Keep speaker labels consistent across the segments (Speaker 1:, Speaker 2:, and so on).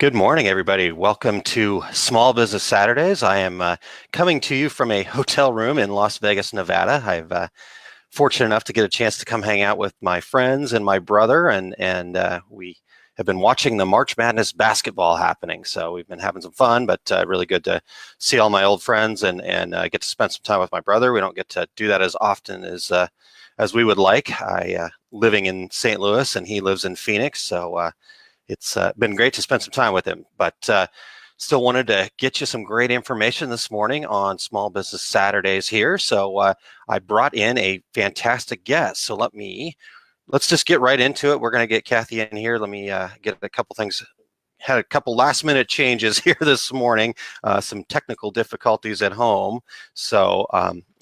Speaker 1: Good morning, everybody. Welcome to Small Business Saturdays. I am coming to you from a hotel room in Las Vegas, Nevada. I've fortunate enough to get a chance to come hang out with my friends and my brother, and we have been watching the March Madness basketball happening. So we've been having some fun, but really good to see all my old friends and get to spend some time with my brother. We don't get to do that as often as we would like. I living in St. Louis, and he lives in Phoenix, so. It's been great to spend some time with him, but still wanted to get you some great information this morning on Small Business Saturdays here. So I brought in a fantastic guest. So let's just get right into it. We're going to get Cathy in here. Let me get a couple things. Had a couple last minute changes here this morning, some technical difficulties at home. So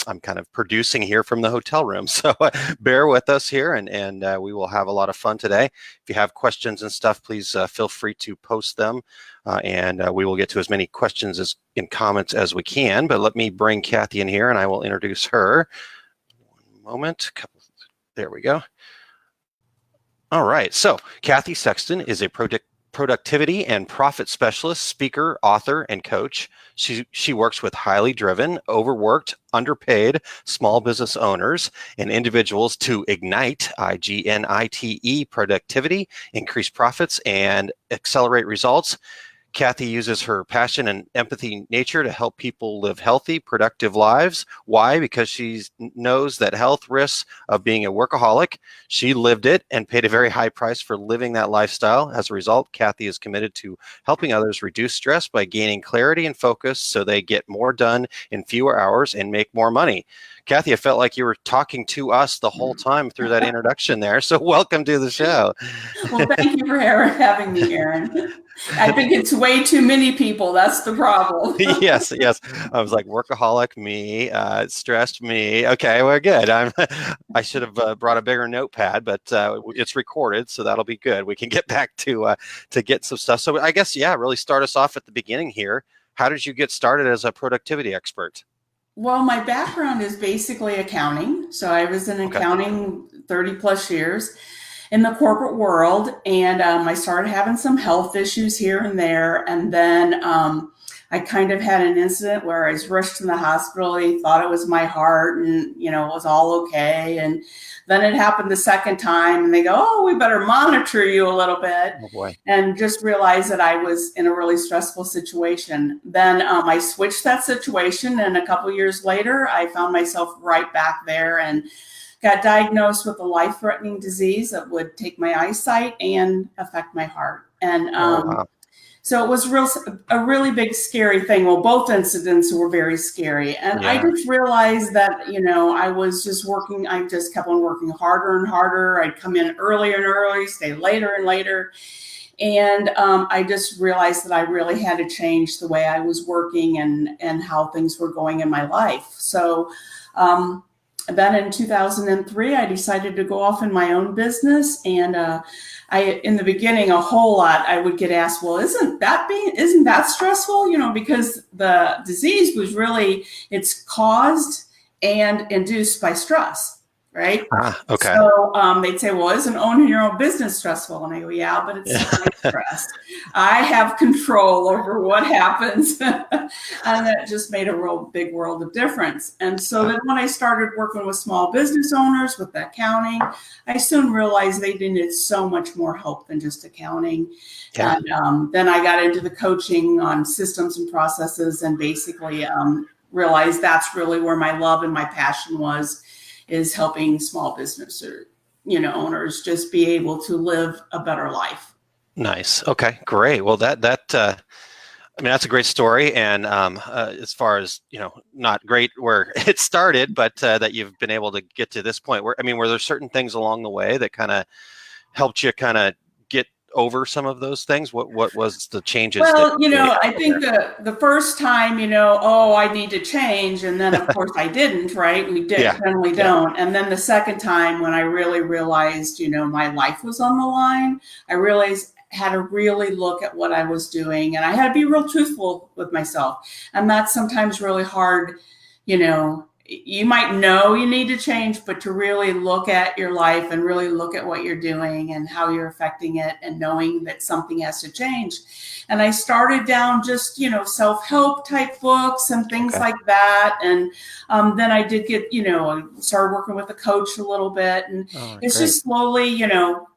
Speaker 1: I'm kind of producing here from the hotel room. So bear with us here, and we will have a lot of fun today. If you have questions and stuff, please feel free to post them, and we will get to as many questions and comments as we can. But let me bring Cathy in here, and I will introduce her. One moment. There we go. All right. So Cathy Sexton is a productivity and profit specialist, speaker, author, and coach. She works with highly driven, overworked, underpaid small business owners and individuals to ignite, IGNITE, productivity, increase profits, and accelerate results. Cathy uses her passion and empathy nature to help people live healthy, productive lives. Why? Because she knows that health risks of being a workaholic. She lived it and paid a very high price for living that lifestyle. As a result, Cathy is committed to helping others reduce stress by gaining clarity and focus so they get more done in fewer hours and make more money. Cathy, I felt like you were talking to us the whole time through that introduction there. So welcome to the show.
Speaker 2: Well, thank you for having me, Aaron. I think it's way too many people. That's the problem.
Speaker 1: Yes. I was like, workaholic, me, stressed, me. Okay, we're good. I should have brought a bigger notepad, but it's recorded, so that'll be good. We can get back to get some stuff. So I guess, really start us off at the beginning here. How did you get started as a productivity expert?
Speaker 2: Well, my background is basically accounting. So I was in accounting 30 plus years in the corporate world, and I started having some health issues here and there. And then I kind of had an incident where I was rushed to the hospital. They thought it was my heart, and it was all okay. And then it happened the second time, and they go, "Oh, we better monitor you a little bit."
Speaker 1: Oh boy.
Speaker 2: And just realized that I was in a really stressful situation. Then I switched that situation, and a couple years later, I found myself right back there and got diagnosed with a life-threatening disease that would take my eyesight and affect my heart. And
Speaker 1: Wow.
Speaker 2: so it was a really big, scary thing. Well, both incidents were very scary. And I just realized that, I was just working. I just kept on working harder and harder. I'd come in earlier and earlier, stay later and later. And I just realized that I really had to change the way I was working and how things were going in my life. So then in 2003, I decided to go off in my own business. And in the beginning, a whole lot, I would get asked, well, isn't that stressful? Because the disease was it's caused and induced by stress. Right.
Speaker 1: Okay.
Speaker 2: So they'd say, well, isn't owning your own business stressful? And I go, yeah, but it's not stress. I have control over what happens. And that just made a real big world of difference. And so then when I started working with small business owners with accounting, I soon realized they needed so much more help than just accounting. Yeah. And then I got into the coaching on systems and processes, and basically realized that's really where my love and my passion is helping small business owners just be able to live a better life.
Speaker 1: Nice. Okay, great. Well, that's a great story. And as far as, not great where it started, but that you've been able to get to this point were there certain things along the way that kind of helped you kind of get over some of those things? What was the changes?
Speaker 2: Well, I think the first time, I need to change. And then, of course, I didn't, right? We generally don't. And then the second time when I really realized, my life was on the line, I realized had to really look at what I was doing. And I had to be real truthful with myself. And that's sometimes really hard, you might know you need to change, but to really look at your life and really look at what you're doing and how you're affecting it and knowing that something has to change. And I started down just, self-help type books and things like that. And then I did get, I started working with a coach a little bit, and it's
Speaker 1: great.
Speaker 2: just slowly,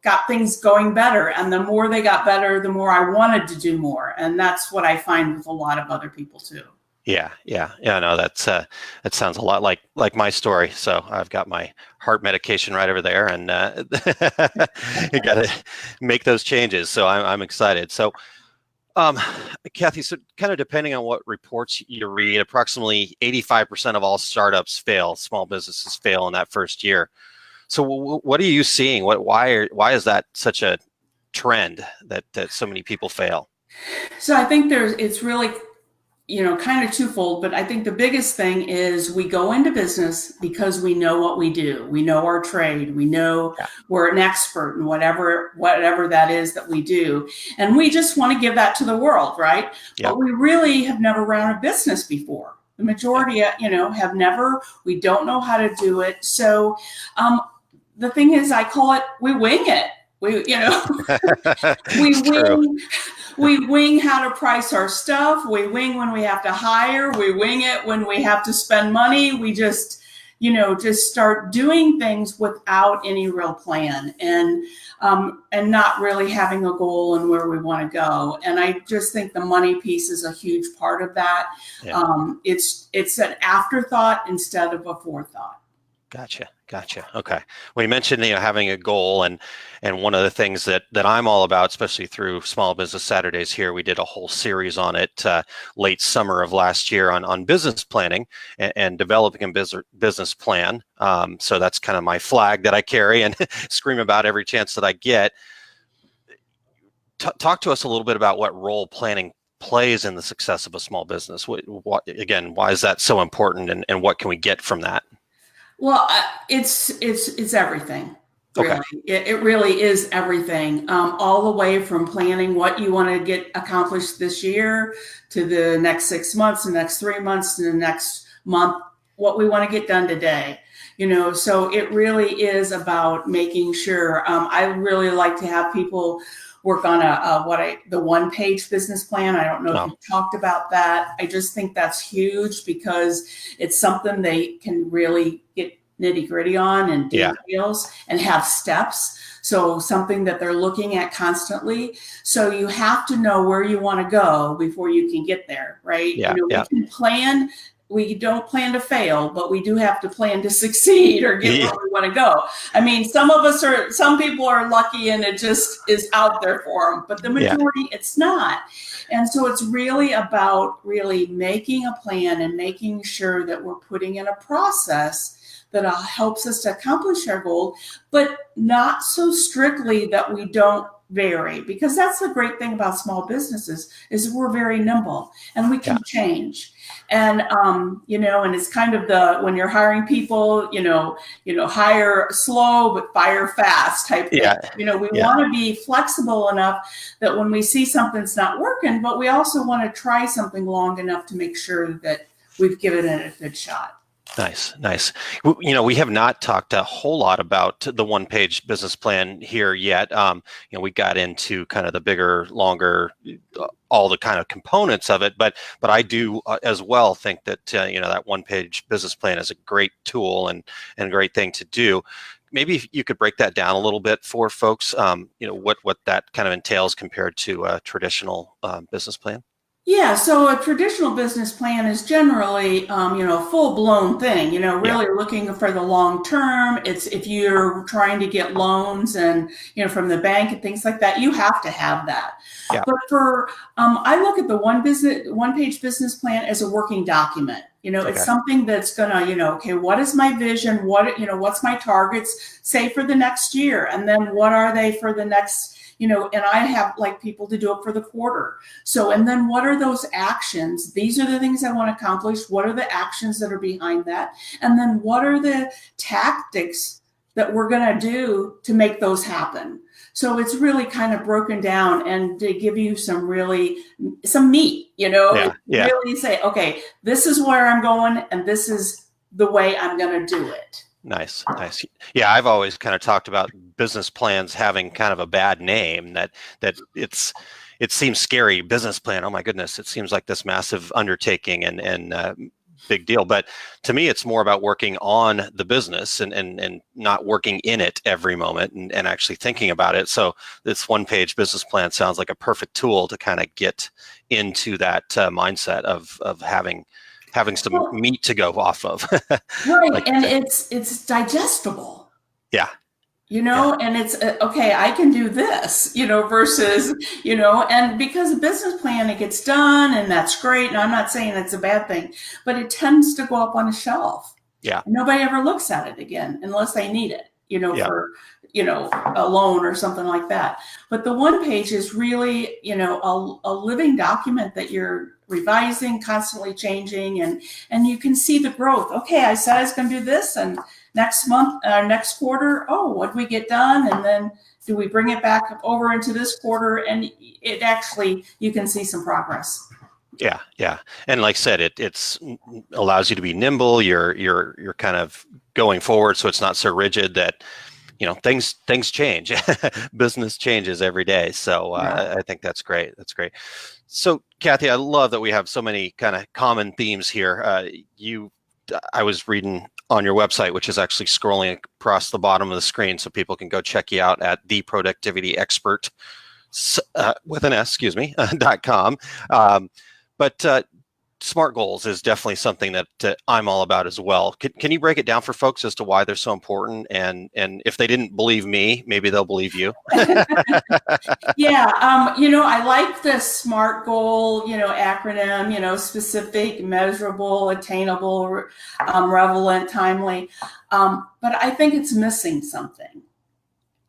Speaker 2: got things going better. And the more they got better, the more I wanted to do more. And that's what I find with a lot of other people too.
Speaker 1: Yeah. No, that sounds a lot like my story. So I've got my heart medication right over there, and you got to make those changes. So I'm excited. So, Cathy, so kind of depending on what reports you read, approximately 85% of all startups fail, small businesses fail in that first year. So, what are you seeing? Why is that such a trend that so many people fail?
Speaker 2: So I think it's really kind of twofold, but I think the biggest thing is we go into business because we know what we do. We know our trade. We know we're an expert in whatever that is that we do. And we just want to give that to the world, right? But we really have never run a business before. The majority, have never. We don't know how to do it. So the thing is, I call it, we wing it. We wing. We wing how to price our stuff. We wing when we have to hire. We wing it when we have to spend money. We just start doing things without any real plan and not really having a goal and where we want to go. And I just think the money piece is a huge part of that. Yeah. It's an afterthought instead of a forethought.
Speaker 1: Gotcha. Okay. Well, you mentioned, having a goal, and one of the things that I'm all about, especially through Small Business Saturdays here, we did a whole series on it late summer of last year on business planning and developing a business plan. So that's kind of my flag that I carry and scream about every chance that I get. Talk to us a little bit about what role planning plays in the success of a small business. Why is that so important, and what can we get from that?
Speaker 2: Well, it's everything. Really. Okay. It really is everything, all the way from planning what you want to get accomplished this year to the next 6 months, the next 3 months, to the next month, what we want to get done today. So it really is about making sure. I really like to have people work on the one-page business plan. I don't know if you talked about that. I just think that's huge because it's something they can really get nitty-gritty on and details and have steps. So something that they're looking at constantly. So you have to know where you want to go before you can get there, right? We can plan. We don't plan to fail, but we do have to plan to succeed or get where we want to go. I mean, some people are lucky and it just is out there for them, but the majority, it's not. And so it's really about really making a plan and making sure that we're putting in a process that helps us to accomplish our goal, but not so strictly that we don't vary, because that's the great thing about small businesses is we're very nimble and we can change. And, and it's kind of when you're hiring people, hire slow, but fire fast type thing. We want to be flexible enough that when we see something's not working, but we also want to try something long enough to make sure that we've given it a good shot.
Speaker 1: Nice. We have not talked a whole lot about the one-page business plan here yet. We got into kind of the bigger, longer, all the kind of components of it, but I do as well think that that one-page business plan is a great tool and a great thing to do. Maybe if you could break that down a little bit for folks, what that kind of entails compared to a traditional business plan.
Speaker 2: Yeah, so a traditional business plan is generally, a full-blown thing, really looking for the long term. It's if you're trying to get loans and, from the bank and things like that, you have to have that. Yeah. But I look at the one-page business plan as a working document. It's something that's gonna, what is my vision? What's my targets, say, for the next year? And then what are they for the next, and I have people to do it for the quarter. So, and then what are those actions? These are the things I want to accomplish. What are the actions that are behind that? And then what are the tactics that we're going to do to make those happen? So it's really kind of broken down and to give you some meat, really say, okay, this is where I'm going and this is
Speaker 1: the way I'm going to do it.
Speaker 2: Nice. Yeah, I've always kind of talked about business plans having kind of a bad name, that it seems scary. Business plan, oh my goodness, it seems like this massive undertaking and big deal. But to me, it's more about working on the business and not working in it every moment and actually thinking about it. So this one-page business plan sounds like a perfect tool to kind of get into that mindset of having some meat to go off of. Right. Like, and it's digestible.
Speaker 1: Yeah.
Speaker 2: And it's okay, I can do this, versus, and because a business plan, it gets done and that's great. And I'm not saying it's a bad thing, but it tends to go up on a shelf.
Speaker 1: Yeah.
Speaker 2: Nobody ever looks at it again unless they need it, for, a loan or something like that. But the one page is really, a living document that you're revising, constantly changing, and you can see the growth. Okay, I said I was going to do this, and next month, next quarter, what did we get done? And then do we bring it back over into this quarter? And it actually, you can see some progress.
Speaker 1: Yeah. And like I said, it's allows you to be nimble. You're kind of going forward, so it's not so rigid that, things change. Business changes every day. So I think that's great. So Cathy, I love that we have so many kind of common themes here. I was reading on your website, which is actually scrolling across the bottom of the screen, so people can go check you out at theproductivityexpert with an S, .com. But SMART goals is definitely something that I'm all about as well. Can you break it down for folks as to why they're so important? And if they didn't believe me, maybe they'll believe you.
Speaker 2: Yeah. I like the SMART goal, acronym, specific, measurable, attainable, relevant, timely. But I think it's missing something.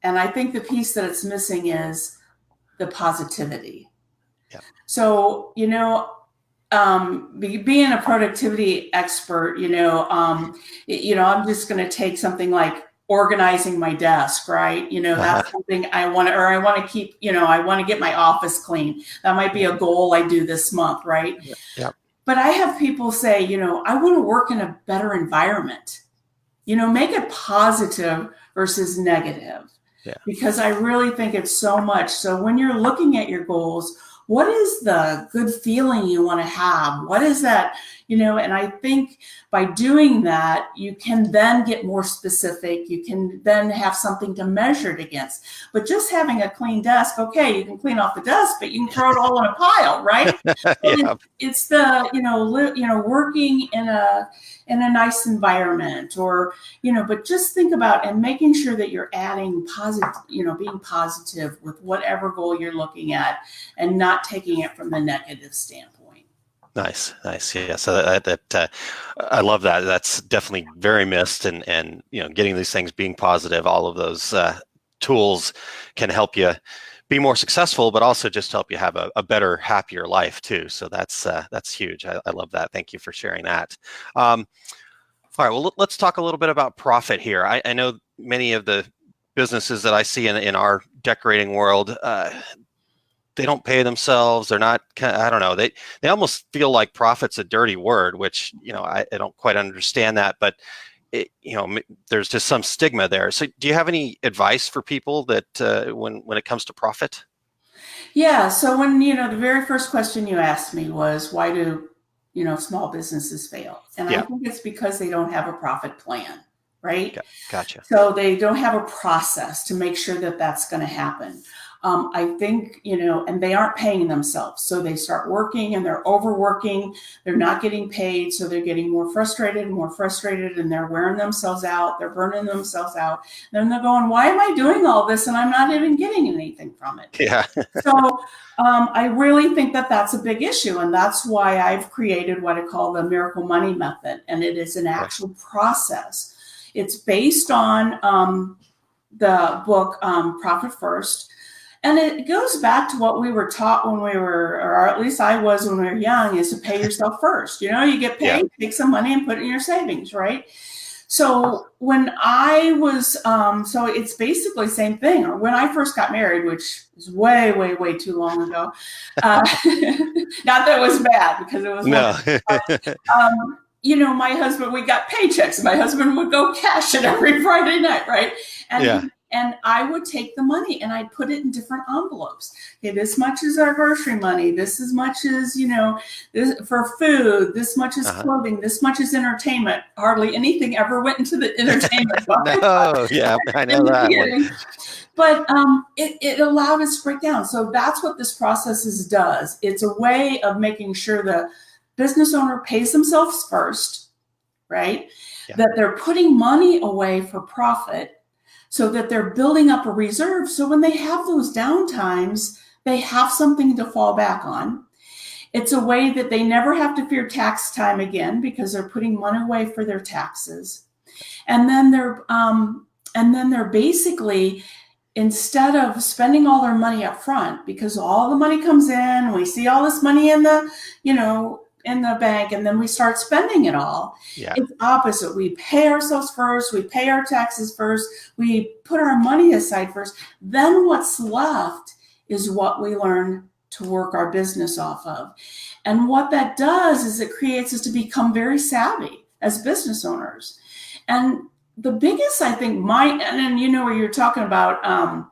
Speaker 2: And I think the piece that it's missing is the positivity. Yeah. So, being a productivity expert, I'm just going to take something like organizing my desk, right? That's something I want to keep, I want to get my office clean. That might be a goal I do this month, right?
Speaker 1: Yeah.
Speaker 2: But I have people say, I want to work in a better environment, make it positive versus negative.
Speaker 1: Yeah.
Speaker 2: Because I really think it's so much. So when you're looking at your goals, what is the good feeling you want to have? What is that, and I think by doing that, you can then get more specific. You can then have something to measure it against. But just having a clean desk, okay, you can clean off the dust, but you can throw it all in a pile, right?
Speaker 1: Yeah.
Speaker 2: It's the, working in a nice environment, or, but just think about and making sure that you're adding positive, being positive with whatever goal you're looking at and not taking it from the negative standpoint.
Speaker 1: Nice. Yeah. So that I love that. That's definitely very missed, and getting these things, being positive, all of those tools can help you be more successful, but also just help you have a better, happier life too. So that's huge. I love that. Thank you for sharing that. All right. Well, let's talk a little bit about profit here. I know many of the businesses that I see in our decorating world, they don't pay themselves. They're not, I don't know. They almost feel like profit's a dirty word, which, I don't quite understand that, but there's just some stigma there. So do you have any advice for people that when it comes to profit?
Speaker 2: Yeah. So when, the very first question you asked me was, why do, small businesses fail? And I think it's because they don't have a profit plan, right?
Speaker 1: Gotcha.
Speaker 2: So they don't have a process to make sure that that's going to happen. I think, and they aren't paying themselves. So they start working and they're overworking. They're not getting paid. So they're getting more frustrated, and they're wearing themselves out. They're burning themselves out. And then they're going, why am I doing all this? And I'm not even getting anything from it.
Speaker 1: Yeah.
Speaker 2: So I really think that that's a big issue. And that's why I've created what I call the Miracle Money Method. And it is an actual process. It's based on the book Profit First. And it goes back to what we were taught when we were, or at least I was when we were young, is to pay yourself first. You get paid, take some money and put it in your savings, right? So when I was, so it's basically the same thing. Or when I first got married, which is way, way, way too long ago. Not that it was bad, because it was my husband, we got paychecks. My husband would go cash it every Friday night, right? And I would take the money and I'd put it in different envelopes. Okay, this much is our grocery money. This as much as, this for food. This much is clothing. This much is entertainment. Hardly anything ever went into the entertainment bucket.
Speaker 1: No, yeah, I know that one.
Speaker 2: But it allowed us to break down. So that's what this process does. It's a way of making sure the business owner pays themselves first, right? Yeah. That they're putting money away for profit so that they're building up a reserve. So when they have those downtimes, they have something to fall back on. It's a way that they never have to fear tax time again because they're putting money away for their taxes. And then they're basically, instead of spending all their money up front, because all the money comes in, we see all this money in the, in the bank, and then we start spending it all. Yeah. It's opposite. We pay ourselves first. We pay our taxes first. We put our money aside first. Then what's left is what we learn to work our business off of. And what that does is it creates us to become very savvy as business owners. And the biggest, I think, where you're talking about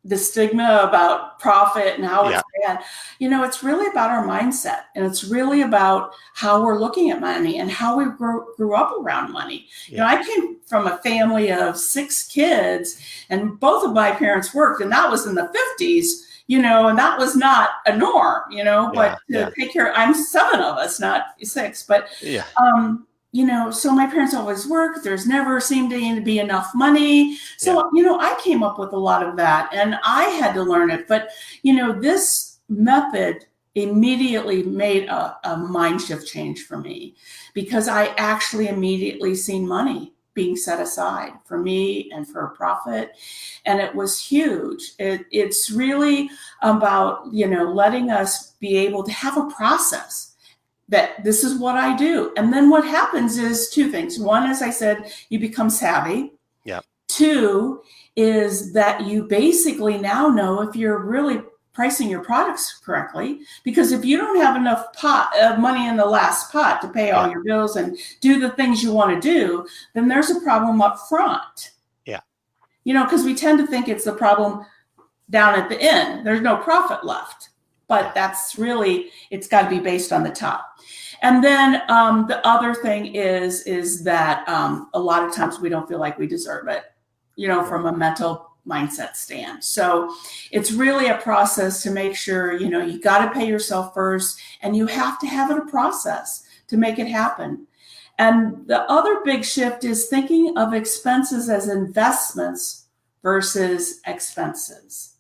Speaker 2: the stigma about profit and how it's bad, it's really about our mindset, and it's really about how we're looking at money and how we grew up around money. Yeah. I came from a family of 6 kids, and both of my parents worked, and that was in the 50s, and that was not a norm, but to take care, I'm 7 of us, not 6, but so my parents always worked. There's never seemed to be enough money. So, I came up with a lot of that, and I had to learn it. But, this method immediately made a mind shift change for me, because I actually immediately seen money being set aside for me and for a profit. And it was huge. It's really about, letting us be able to have a process that this is what I do. And then what happens is 2 things. One, as I said, you become savvy. Yeah. 2 is that you basically now know if you're really pricing your products correctly, because if you don't have enough money in the last pot to pay all your bills and do the things you want to do, then there's a problem up front. Yeah. Because we tend to think it's the problem down at the end. There's no profit left. But that's really, it's got to be based on the top. And then the other thing is that a lot of times we don't feel like we deserve it, from a mental mindset stand. So it's really a process to make sure, you got to pay yourself first, and you have to have it a process to make it happen. And the other big shift is thinking of expenses as investments versus expenses.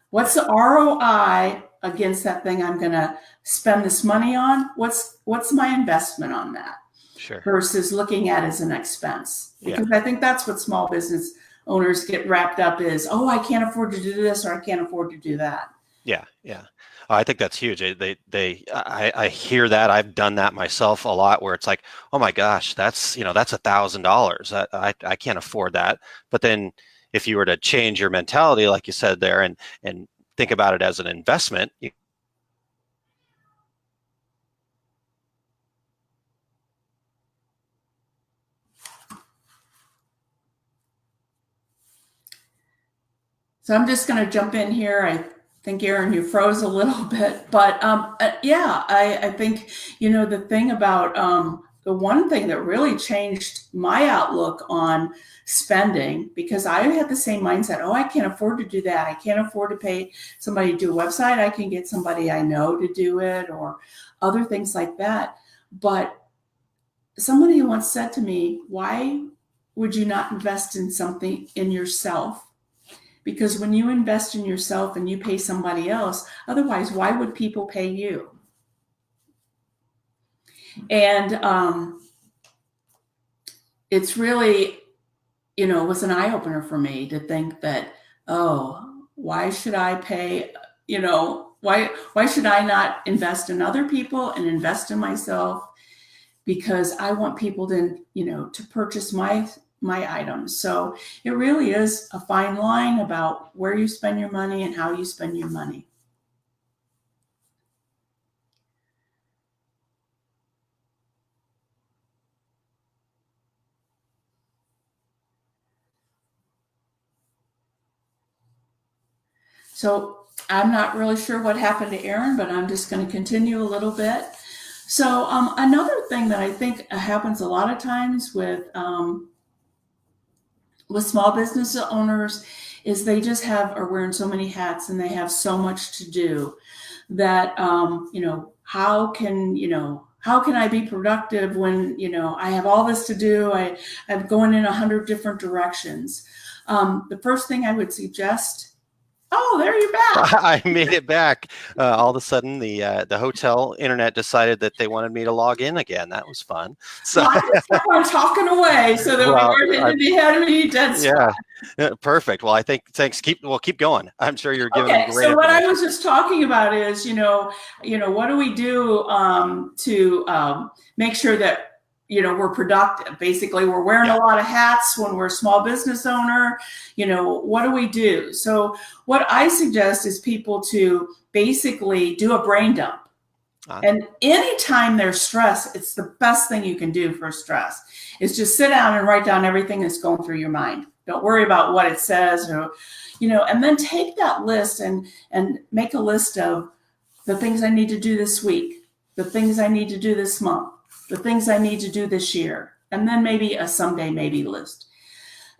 Speaker 2: What's the ROI against that thing I'm going to spend this money on? What's my investment on that? Sure. Versus looking at it as an expense. Because I think that's what small business owners get wrapped up is, I can't afford to do this, or I can't afford to do that. Yeah. I think that's huge. I hear that. I've done that myself a lot, where it's like, oh my gosh, that's $1,000. I can't afford that. But then if you were to change your mentality, like you said there, and think about it as an investment. So I'm just going to jump in here. I think, Aaron, you froze a little bit, but I think, the thing about the one thing that really changed my outlook on spending, because I had the same mindset. I can't afford to do that. I can't afford to pay somebody to do a website. I can get somebody I know to do it, or other things like that. But somebody once said to me, why would you not invest in something in yourself? Because when you invest in yourself and you pay somebody else, otherwise, why would people pay you? And it's really, it was an eye-opener for me to think that, why should I pay, why should I not invest in other people and invest in myself? Because I want people to, to purchase my items. So it really is a fine line about where you spend your money and how you spend your money. So I'm not really sure what happened to Aaron, but I'm just going to continue a little bit. So another thing that I think happens a lot of times with small business owners is they just are wearing so many hats and they have so much to do that how can I be productive when I have all this to do? I'm going in 100 different directions. The first thing I would suggest. Oh, there you're back.
Speaker 1: I made it back. All of a sudden, the hotel internet decided that they wanted me to log in again. That was fun. So
Speaker 2: well, I just kept on talking away so that we weren't had any dead spot.
Speaker 1: Yeah, perfect. Well, I think thanks. Keep going. I'm sure you're giving
Speaker 2: okay.
Speaker 1: great
Speaker 2: So what I was just talking about is what do we do to make sure that we're productive. Basically, we're wearing a lot of hats when we're a small business owner. What do we do? So what I suggest is people to basically do a brain dump. And anytime there's stress, it's the best thing you can do for stress is just sit down and write down everything that's going through your mind. Don't worry about what it says and then take that list and make a list of the things I need to do this week, the things I need to do this month, the things I need to do this year, and then maybe a someday maybe list.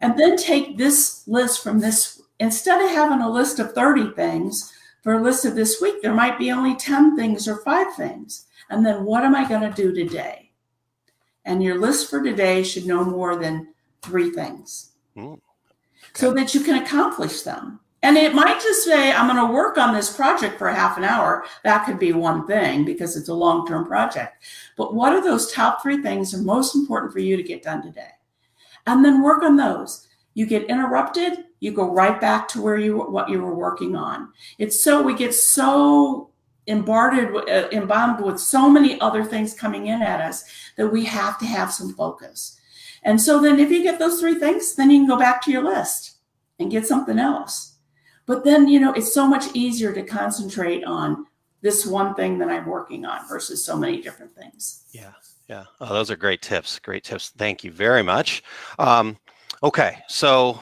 Speaker 2: And then take this list from this, instead of having a list of 30 things, for a list of this week, there might be only 10 things or 5 things. And then what am I going to do today? And your list for today should no more than 3 things so that you can accomplish them. And it might just say, I'm going to work on this project for half an hour. That could be one thing because it's a long-term project. But what are those top 3 things that are most important for you to get done today? And then work on those. You get interrupted, you go right back to what you were working on. We get so embalmed with so many other things coming in at us that we have to have some focus. And so then if you get those 3 things, then you can go back to your list and get something else. But then, it's so much easier to concentrate on this one thing that I'm working on versus so many different things.
Speaker 1: Yeah. Oh, those are great tips. Great tips. Thank you very much. Okay. So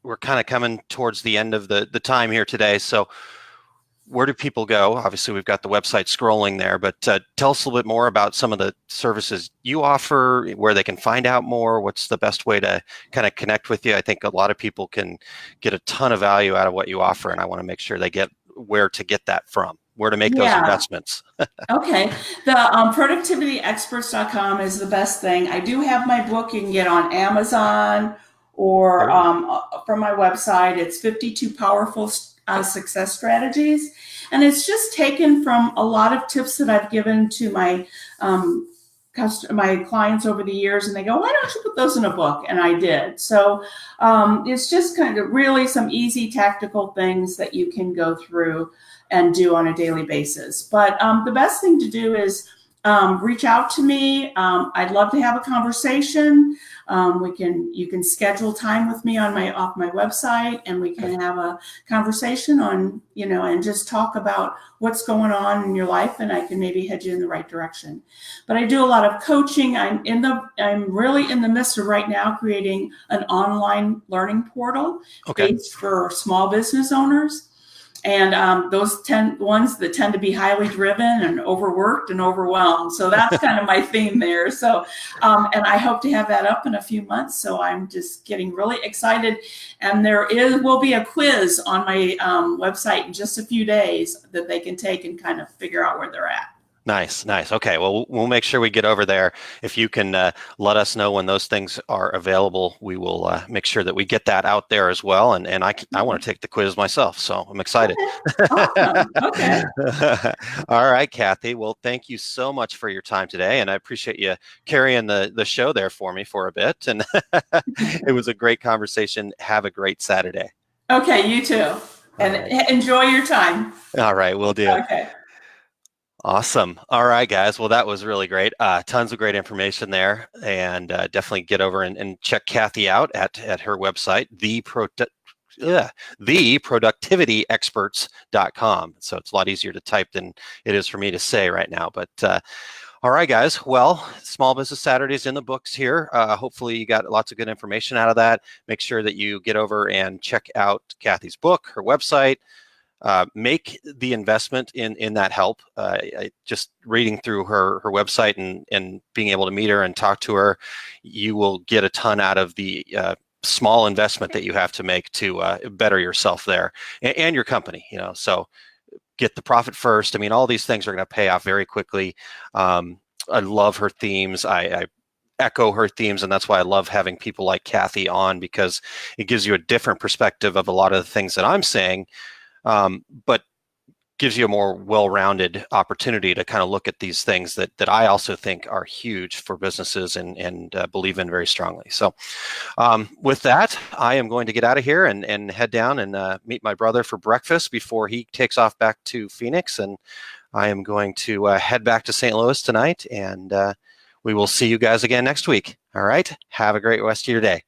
Speaker 1: we're kind of coming towards the end of the time here today. So where do people go? Obviously, we've got the website scrolling there, but tell us a little bit more about some of the services you offer, where they can find out more. What's the best way to kind of connect with you? I think a lot of people can get a ton of value out of what you offer, and I want to make sure they get where to get that from, where to make those investments.
Speaker 2: Okay. The productivityexperts.com is the best thing. I do have my book you can get on Amazon or from my website. It's 52 Powerful Success Strategies. And it's just taken from a lot of tips that I've given to my clients over the years, and they go, why don't you put those in a book? And I did. So it's just kind of really some easy tactical things that you can go through and do on a daily basis. But the best thing to do is reach out to me. I'd love to have a conversation. You can schedule time with me off my website, and we can have a conversation on, and just talk about what's going on in your life, and I can maybe head you in the right direction. But I do a lot of coaching. I'm really in the midst of right now creating an online learning portal based for small business owners. And those ones that tend to be highly driven and overworked and overwhelmed. So that's kind of my theme there. So, and I hope to have that up in a few months. So I'm just getting really excited. And will be a quiz on my website in just a few days that they can take and kind of figure out where they're at.
Speaker 1: Nice. Okay. Well, we'll make sure we get over there. If you can let us know when those things are available, we will make sure that we get that out there as well. And I want to take the quiz myself, so I'm excited.
Speaker 2: Awesome. Okay.
Speaker 1: All right, Cathy. Well, thank you so much for your time today, and I appreciate you carrying the show there for me for a bit. And it was a great conversation. Have a great Saturday.
Speaker 2: Okay, you too. And enjoy your time.
Speaker 1: All right, we'll do.
Speaker 2: Okay.
Speaker 1: Awesome. All right, guys. Well, that was really great. Tons of great information there, and definitely get over and check Cathy out at her website, theproductivityexperts.com. So it's a lot easier to type than it is for me to say right now. But All right, guys. Well, Small Business Saturdays in the books here. Hopefully you got lots of good information out of that. Make sure that you get over and check out Cathy's book, her website. Make the investment in that help. Just reading through her website and being able to meet her and talk to her, you will get a ton out of the small investment that you have to make to better yourself there and your company. So get the profit first. I mean, all these things are going to pay off very quickly. I love her themes. I echo her themes, and that's why I love having people like Cathy on, because it gives you a different perspective of a lot of the things that I'm saying, but gives you a more well-rounded opportunity to kind of look at these things that I also think are huge for businesses and believe in very strongly. So with that, I am going to get out of here and head down and meet my brother for breakfast before he takes off back to Phoenix. And I am going to head back to St. Louis tonight, and we will see you guys again next week. All right. Have a great rest of your day.